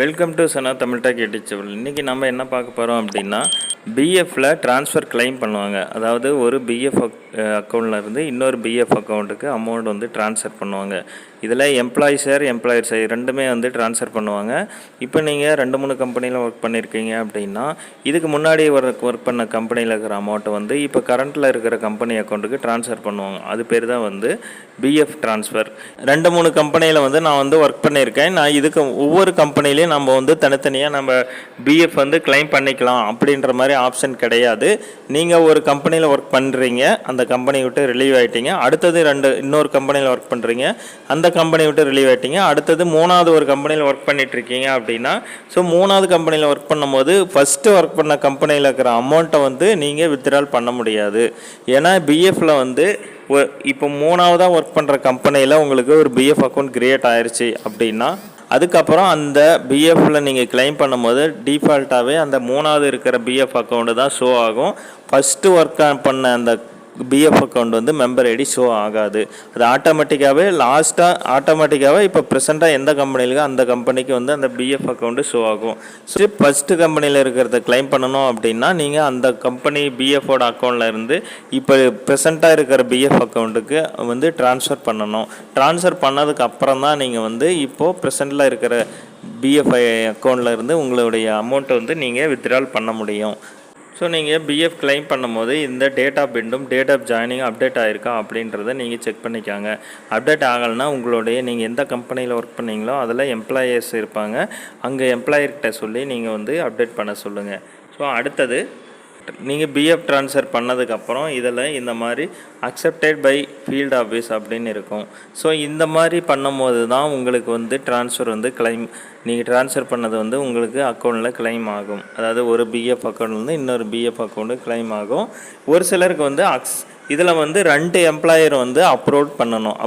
Welcome to Sana Tamil tech எடிச்சபிள். இன்றைக்கி நம்ம என்ன பார்க்க போகிறோம் அப்படின்னா, பிஎஃப்பில் ட்ரான்ஸ்ஃபர் கிளைம் பண்ணுவாங்க. அதாவது ஒரு பிஎஃப் அக்கௌண்ட்லேருந்து இன்னொரு பிஎஃப் அக்கௌண்ட்டுக்கு அமௌண்ட் வந்து ட்ரான்ஸ்ஃபர் பண்ணுவாங்க. இதில் எம்ப்ளாயி ஷேர், எம்ப்ளாயர் ஷேர் ரெண்டுமே வந்து ட்ரான்ஸ்ஃபர் பண்ணுவாங்க. இப்போ நீங்கள் 2-3 கம்பெனியில் ஒர்க் பண்ணியிருக்கீங்க அப்படின்னா, இதுக்கு முன்னாடி ஒர்க் பண்ண கம்பெனியில் இருக்கிற அமௌண்ட்டை வந்து இப்போ கரண்ட்டில் இருக்கிற கம்பெனி அக்கௌண்ட்டுக்கு ட்ரான்ஸ்ஃபர் பண்ணுவாங்க. அது பேர் தான் வந்து பிஎஃப் ட்ரான்ஸ்ஃபர். 2-3 கம்பெனியில் வந்து நான் வந்து ஒர்க் பண்ணியிருக்கேன். நான் இதுக்கு ஒவ்வொரு கம்பெனிலையும் நம்ம வந்து தனித்தனியாக நம்ம பிஎஃப் வந்து கிளைம் பண்ணிக்கலாம் அப்படின்ற மாதிரி ஆப்ஷன் கிடையாது. நீங்கள் ஒரு கம்பெனியில் ஒர்க் பண்ணுறீங்க, அந்த கம்பெனி விட்டு ரிலீவ் ஆகிட்டீங்க. அடுத்தது இன்னொரு கம்பெனியில் ஒர்க் பண்ணுறீங்க, அந்த கம்பெனி விட்டு ரிலீவ் ஆகிட்டீங்க. அடுத்தது 3வது ஒரு கம்பெனியில் ஒர்க் பண்ணிகிட்ருக்கீங்க அப்படின்னா, ஸோ 3வது கம்பெனியில் ஒர்க் பண்ணும்போது ஃபஸ்ட்டு ஒர்க் பண்ண கம்பெனியில் இருக்கிற அமௌண்ட்டை வந்து நீங்கள் வித்ட்ரால் பண்ண முடியாது. ஏன்னா பிஎஃப்பில் வந்து இப்போ 3வதாக ஒர்க் பண்ணுற கம்பெனியில் உங்களுக்கு ஒரு பிஎஃப் அக்கௌண்ட் க்ரியேட் ஆயிடுச்சு அப்படின்னா, அதுக்கப்புறம் அந்த பிஎஃப்பில் நீங்கள் கிளைம் பண்ணும்போது டிஃபால்ட்டாகவே அந்த 3வது இருக்கிற பிஎஃப் அக்கௌண்ட்டு தான் ஷோ ஆகும். ஃபஸ்ட்டு ஒர்க் பண்ண அந்த பிஎஃப் அக்கௌண்ட் வந்து மெம்பர் ஐடி ஷோ ஆகாது. அது ஆட்டோமேட்டிக்காகவே இப்போ ப்ரெசென்ட்டாக எந்த கம்பெனியிலுக்கோ அந்த கம்பெனிக்கு வந்து அந்த பிஎஃப் அக்கௌண்ட்டு ஷோ ஆகும். ஸோ ஃபஸ்ட்டு கம்பெனியில் இருக்கிறத கிளைம் பண்ணணும் அப்படின்னா, நீங்கள் அந்த கம்பெனி பிஎஃபோட அக்கௌண்ட்டில் இருந்து இப்போ ப்ரெசென்ட்டாக இருக்கிற பிஎஃப் அக்கௌண்ட்டுக்கு வந்து ட்ரான்ஸ்ஃபர் பண்ணணும். ட்ரான்ஸ்ஃபர் பண்ணதுக்கு அப்புறம் தான் நீங்கள் வந்து இப்போது ப்ரெசென்ட்டில் இருக்கிற பிஎஃப் அக்கௌண்ட்டில் இருந்து உங்களுடைய அமௌண்ட்டை வந்து நீங்கள் வித்ட்ரால் பண்ண முடியும். ஸோ நீங்கள் பிஎஃப் கிளைம் பண்ணும்போது இந்த டேட் ஆஃப் பிண்டும் டேட் ஆஃப் ஜாயினிங் அப்டேட் ஆகிருக்கா அப்படின்றத நீங்கள் செக் பண்ணிக்காங்க. அப்டேட் ஆகலைன்னா உங்களுடைய நீங்கள் எந்த கம்பெனியில் ஒர்க் பண்ணீங்களோ அதில் எம்ப்ளாயர்ஸ் இருப்பாங்க, அங்கே எம்ப்ளாயர்கிட்ட சொல்லி நீங்கள் வந்து அப்டேட் பண்ண சொல்லுங்கள். ஸோ அடுத்தது நீங்கள் பிஎஃப் ட்ரான்ஸ்ஃபர் பண்ணதுக்கப்புறம் இதில் இந்த மாதிரி அக்செப்டட் பை ஃபீல்டு ஆஃபீஸ் அப்படின்னு இருக்கும். ஸோ இந்த மாதிரி பண்ணும்போது தான் உங்களுக்கு வந்து ட்ரான்ஸ்ஃபர் வந்து கிளைம் நீங்கள் ட்ரான்ஸ்ஃபர் பண்ணது வந்து உங்களுக்கு அக்கௌண்ட்டில் கிளைம் ஆகும். அதாவது ஒரு பிஎஃப் அக்கௌண்ட்லேருந்து இன்னொரு பிஎஃப் அக்கௌண்ட்டு கிளைம் ஆகும். ஒரு சிலருக்கு வந்து இதில் வந்து 2 எம்ப்ளாயர் வந்து அப்ரோட் பண்ணணும்.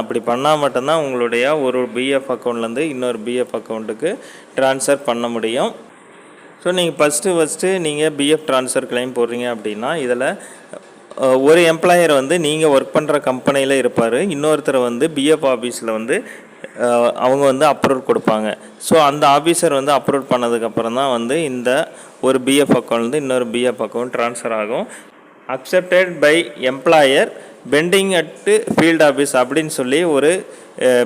அப்படி பண்ணால் மட்டும்தான் உங்களுடைய ஒரு பிஎஃப் அக்கௌண்ட்லேருந்து இன்னொரு பிஎஃப் அக்கௌண்ட்டுக்கு ட்ரான்ஸ்ஃபர் பண்ண முடியும். ஸோ நீங்கள் ஃபஸ்ட்டு நீங்கள் பிஎஃப் ட்ரான்ஸ்ஃபர் கிளைம் போடுறீங்க அப்படின்னா, இதில் ஒரு எம்ப்ளாயர் வந்து நீங்கள் ஒர்க் பண்ணுற கம்பெனியில் இருப்பார், இன்னொருத்தர் வந்து பிஎஃப் ஆஃபீஸில் வந்து அவங்க வந்து அப்ரூவ் கொடுப்பாங்க. ஸோ அந்த ஆஃபீஸர் வந்து அப்ரூவ் பண்ணதுக்கப்புறம் தான் வந்து இந்த ஒரு பிஎஃப் அக்கௌண்ட்லேருந்து இன்னொரு பிஎஃப் அக்கௌண்ட் ட்ரான்ஸ்ஃபர் ஆகும். Accepted by employer pending at field office அப்படின்னு சொல்லி ஒரு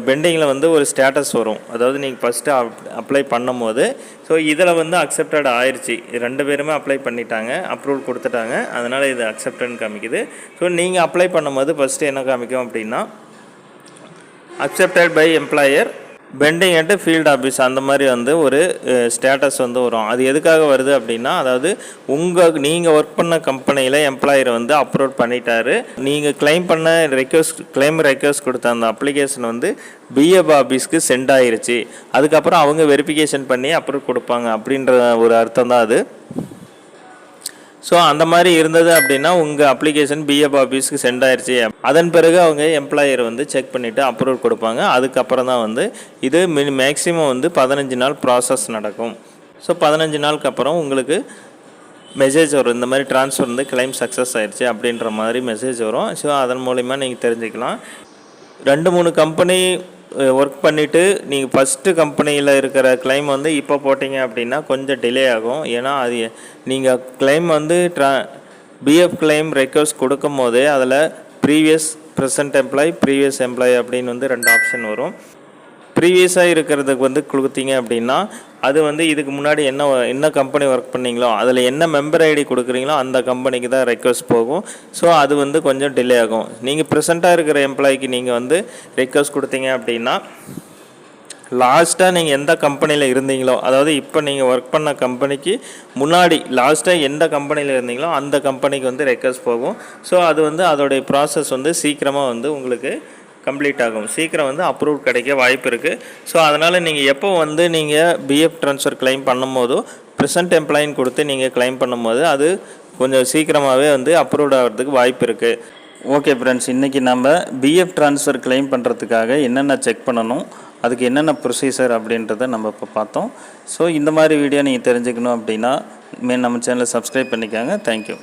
பெண்டிங்கில் வந்து ஒரு ஸ்டேட்டஸ் வரும். அதாவது நீங்கள் ஃபஸ்ட்டு அப்ளை பண்ணும்போது ஸோ இதில் வந்து அக்செப்டட் ஆயிடுச்சு, 2 பேருமே அப்ளை பண்ணிட்டாங்க, அப்ரூவல் கொடுத்துட்டாங்க, அதனால் இது அக்செப்டட்னு காமிக்குது. ஸோ நீங்கள் அப்ளை பண்ணும்போது ஃபஸ்ட்டு என்ன காமிக்கும் அப்படின்னா, accepted by employer pending at field office அந்த மாதிரி வந்து ஒரு ஸ்டேட்டஸ் வந்து வரும். அது எதுக்காக வருது அப்படின்னா, அதாவது நீங்கள் ஒர்க் பண்ண கம்பெனியில் எம்ப்ளாயர் வந்து அப்ரூவ் பண்ணிட்டாரு, நீங்கள் கிளைம் பண்ண ரெக்வஸ்ட் கொடுத்த அந்த அப்ளிகேஷன் வந்து பிஎஃப் ஆஃபீஸ்க்கு சென்ட் ஆயிருச்சு. அதுக்கப்புறம் அவங்க வெரிஃபிகேஷன் பண்ணி அப்ரூவ் கொடுப்பாங்க அப்படின்ற ஒரு அர்த்தம் தான் அது. ஸோ அந்த மாதிரி இருந்தது அப்படின்னா உங்கள் அப்ளிகேஷன் பிஎஃப் ஆஃபீஸ்க்கு சென்ட் ஆயிடுச்சு. அதன் பிறகு அவங்க எம்ப்ளாயர் வந்து செக் பண்ணிவிட்டு அப்ரூவல் கொடுப்பாங்க. அதுக்கப்புறம் தான் வந்து இது மேக்ஸிமம் வந்து 15 நாள் ப்ராசஸ் நடக்கும். ஸோ 15 நாளுக்கு அப்புறம் உங்களுக்கு மெசேஜ் வரும், இந்த மாதிரி ட்ரான்ஸ்ஃபர் வந்து கிளைம் சக்ஸஸ் ஆயிடுச்சு அப்படின்ற மாதிரி மெசேஜ் வரும். ஸோ அதன் மூலிமா நீங்கள் தெரிஞ்சுக்கலாம். 2-3 கம்பெனி ஒர்க் பண்ணிவிட்டு நீங்கள் ஃபஸ்ட்டு கம்பெனியில் இருக்கிற கிளைம் வந்து இப்போ போட்டிங்க அப்படின்னா கொஞ்சம் டிலே ஆகும். ஏன்னா அது நீங்கள் கிளைம் வந்து பிஎஃப் கிளைம் ரெக்வஸ்ட் கொடுக்கும் போதே அதில் ப்ரீவியஸ் எம்ப்ளாயி அப்படின்னு வந்து 2 ஆப்ஷன் வரும். ப்ரீவியஸாக இருக்கிறதுக்கு வந்து கொடுத்தீங்க அப்படின்னா, அது வந்து இதுக்கு முன்னாடி என்ன கம்பெனி ஒர்க் பண்ணிங்களோ அதில் என்ன மெம்பர் ஐடி கொடுக்குறீங்களோ அந்த கம்பெனிக்கு தான் ரெக்வஸ்ட் போகும். ஸோ அது வந்து கொஞ்சம் டிலே ஆகும். நீங்கள் ப்ரெசென்ட்டாக இருக்கிற எம்ப்ளாய்க்கு நீங்கள் வந்து ரெக்வஸ்ட் கொடுத்தீங்க அப்படின்னா, லாஸ்ட்டாக நீங்கள் எந்த கம்பெனியில் இருந்தீங்களோ, அதாவது இப்போ நீங்கள் ஒர்க் பண்ண கம்பெனிக்கு முன்னாடி லாஸ்ட்டாக எந்த கம்பெனியில் இருந்தீங்களோ அந்த கம்பெனிக்கு வந்து ரெக்வஸ்ட் போகும். ஸோ அது வந்து அதோடைய ப்ராசஸ் வந்து சீக்கிரமாக வந்து உங்களுக்கு கம்ப்ளீட் ஆகும், சீக்கிரம் வந்து அப்ரூவ் கிடைக்க வாய்ப்பு இருக்குது. ஸோ அதனால் நீங்கள் எப்போ வந்து நீங்கள் பிஎஃப் ட்ரான்ஸ்ஃபர் கிளைம் பண்ணும்போதோ ப்ரெசென்ட் எம்ப்ளாயின்னு கொடுத்து நீங்கள் கிளைம் பண்ணும்போது அது கொஞ்சம் சீக்கிரமாகவே வந்து அப்ரூவ்ட் ஆகிறதுக்கு வாய்ப்பு இருக்குது. ஓகே ஃப்ரெண்ட்ஸ், இன்றைக்கி நம்ம பிஎஃப் ட்ரான்ஸ்ஃபர் கிளைம் பண்ணுறதுக்காக என்னென்ன செக் பண்ணணும், அதுக்கு என்னென்ன ப்ரொசீஜர் அப்படின்றத நம்ம இப்போ பார்த்தோம். ஸோ இந்த மாதிரி வீடியோ நீங்கள் தெரிஞ்சுக்கணும் அப்படின்னா நம்ம சேனலை சப்ஸ்கிரைப் பண்ணிக்காங்க. தேங்க்யூ.